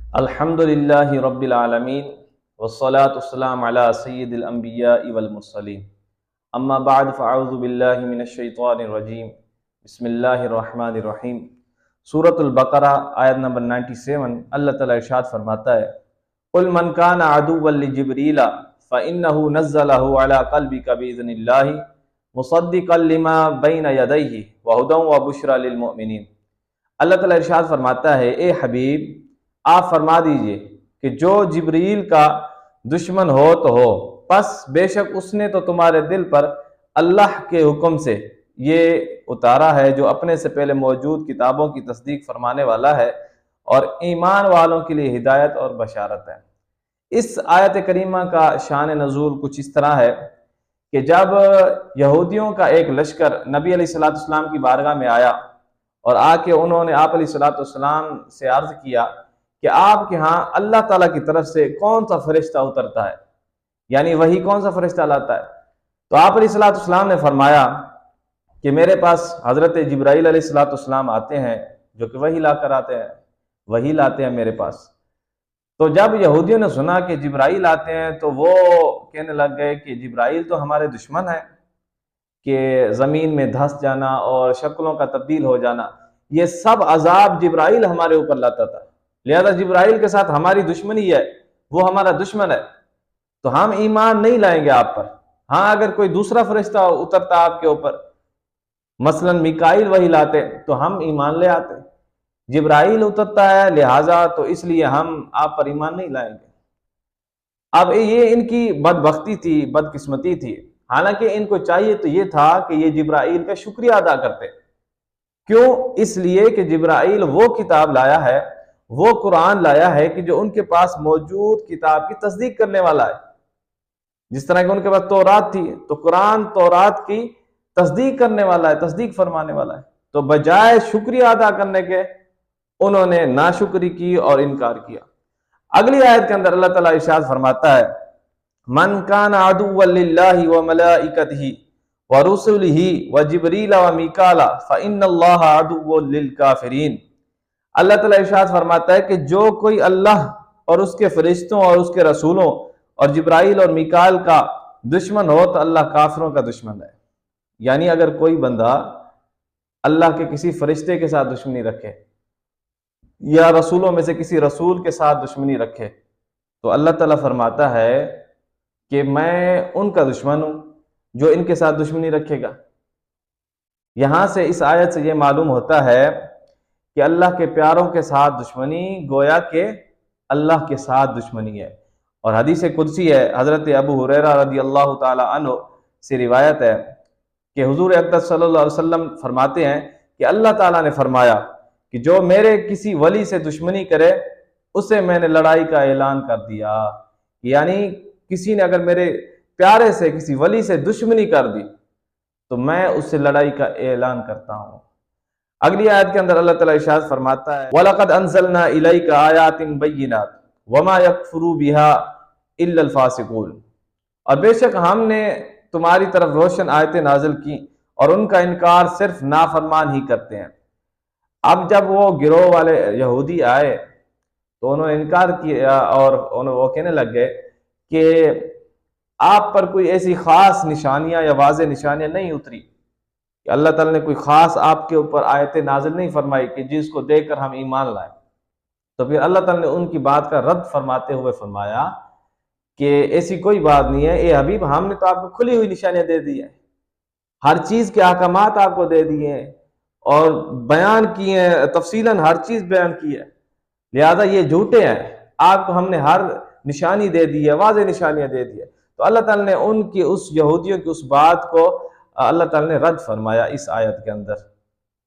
अल्हम्दुलिल्लाहि रब्बिल आलमीन वस्सलातु वस्सलामु अला सय्यिदिल अंबियाइ वल मुरसलीन अम्मा बाद फ़अऊज़ु बिल्लाहि मिनश शैतानिर रजीम बिस्मिल्लाहिर रहमानिर रहीम। सूरतुल बकरा आयत नंबर 97। अल्लाह ताला इरशाद फरमाता है, कुल मन काना अदुव्वन लिजिब्रील फ़इन्नहु नज़्ज़लहु अला क़ल्बिका बिइज़्निल्लाहि मुसद्दिक़न लिमा बैना यदैहि व हुदन व बुश्रा लिल मुमिनीन। अल्लाह ताला इरशाद फरमाता है, ए हबीब आप फरमा दीजिए कि जो जिब्रील का दुश्मन हो तो हो, बस बेशक उसने तो तुम्हारे दिल पर अल्लाह के हुक्म से ये उतारा है जो अपने से पहले मौजूद किताबों की तस्दीक फरमाने वाला है और ईमान वालों के लिए हिदायत और बशारत है। इस आयत करीमा का शान नज़ूल कुछ इस तरह है कि जब यहूदियों का एक लश्कर नबी अलैहिस्सलाम की बारगाह में आया और आके उन्होंने आप अलैहिस्सलाम से अर्ज किया कि आपके यहाँ अल्लाह ताला की तरफ से कौन सा फरिश्ता उतरता है, यानी वही कौन सा फरिश्ता लाता है। तो आप अलैहिस्सलाम ने फरमाया कि मेरे पास हज़रत जिब्राईल अलैहिस्सलाम आते हैं जो कि वही लाकर आते हैं, वही लाते हैं मेरे पास। तो जब यहूदियों ने सुना कि जिब्राईल आते हैं तो वो कहने लग गए कि जिब्राईल तो हमारे दुश्मन है, कि ज़मीन में धंस जाना और शक्लों का तब्दील हो जाना, ये सब अजाब जिब्राईल हमारे ऊपर लाता था, लिहाजा जिब्राईल के साथ हमारी दुश्मनी है, वो हमारा दुश्मन है, तो हम ईमान नहीं लाएंगे आप पर। हाँ, अगर कोई दूसरा फरिश्ता उतरता आपके ऊपर, मसलन मिकाईल वही लाते, तो हम ईमान ले आते। जिब्राईल उतरता है लिहाजा तो इसलिए हम आप पर ईमान नहीं लाएंगे। अब ये इनकी बदबख्ती थी, बदकिस्मती थी। हालांकि इनको चाहिए तो ये था कि ये जिब्राईल का शुक्रिया अदा करते। क्यों? इसलिए कि जिब्राईल वो किताब लाया है, वो कुरान लाया है कि जो उनके पास मौजूद किताब की तस्दीक करने वाला है। जिस तरह कि उनके पास तौरात थी, तो कुरान तौरात की तस्दीक करने वाला है, तस्दीक फरमाने वाला है। तो बजाय शुक्रिया अदा करने के उन्होंने नाशुक्री की और इनकार किया। अगली आयत के अंदर अल्लाह ताला इरशाद फरमाता है, मन काना अदुव्वन लिल्लाहि व मलाइकतिही व रुसुलिही व जिब्रील व मीकाला फ़इन्नल्लाहा अदुव्वुन लिल काफिरीन। अल्लाह ताला इरशाद फरमाता है कि जो कोई अल्लाह और उसके फरिश्तों और उसके रसूलों और जिब्राइल और मीकाल का दुश्मन हो तो अल्लाह काफिरों का दुश्मन है। यानी अगर कोई बंदा अल्लाह के किसी फरिश्ते के साथ दुश्मनी रखे या रसूलों में से किसी रसूल के साथ दुश्मनी रखे, तो अल्लाह ताला फरमाता है कि मैं उनका दुश्मन हूं जो इनके साथ दुश्मनी रखेगा। यहां से इस आयत से यह मालूम होता है कि अल्लाह के प्यारों के साथ दुश्मनी गोया के अल्लाह के साथ दुश्मनी है। और हदीस कुदसी है, हज़रत अबू हुरैरा रज़ी अल्लाह ताला अन्हु से रिवायत है कि हुज़ूर अक़दस सल्लल्लाहु अलैहि वसल्लम फरमाते हैं कि अल्लाह ताला ने फरमाया कि जो मेरे किसी वली से दुश्मनी करे उसे मैंने लड़ाई का ऐलान कर दिया। यानी किसी ने अगर मेरे प्यारे से किसी वली से दुश्मनी कर दी तो मैं उससे लड़ाई का ऐलान करता हूँ। अगली आयत के अंदर अल्लाह ताला इरशाद फरमाता है, वलक़द अंज़लना इलैका आयातिन बय्यिनात वमा यकफुरु बिहा इल्लल फासिकून। और बेशक हमने तुम्हारी तरफ रोशन आयतें नाजिल की और उनका इनकार सिर्फ नाफरमान ही करते हैं। अब जब वो गिरोह वाले यहूदी आए तो उन्होंने इनकार किया और वो कहने लग गए कि आप पर कोई ऐसी खास निशानियां या वाज़े निशानियां नहीं उतरी, कि अल्लाह ताला ने कोई खास आपके ऊपर आयतें नाजिल नहीं फरमाई कि जिसको देखकर हम ईमान लाए। तो फिर अल्लाह ताला ने उनकी बात का रद्द फरमाते हुए फरमाया कि ऐसी कोई बात नहीं है, ए हबीब हमने तो आपको खुली हुई निशानियां दे दी है, हर चीज के अहकामात आपको दे दिए हैं और बयान किए हैं, तफसीलन हर चीज बयान की है, लिहाजा ये झूठे हैं, आपको हमने हर निशानी दे दी है, वाज़े निशानियां दे दी है। तो अल्लाह ताला ने उनकी उस यहूदियों की उस बात को अल्लाह ताला ने रद्द फरमाया इस आयत के अंदर।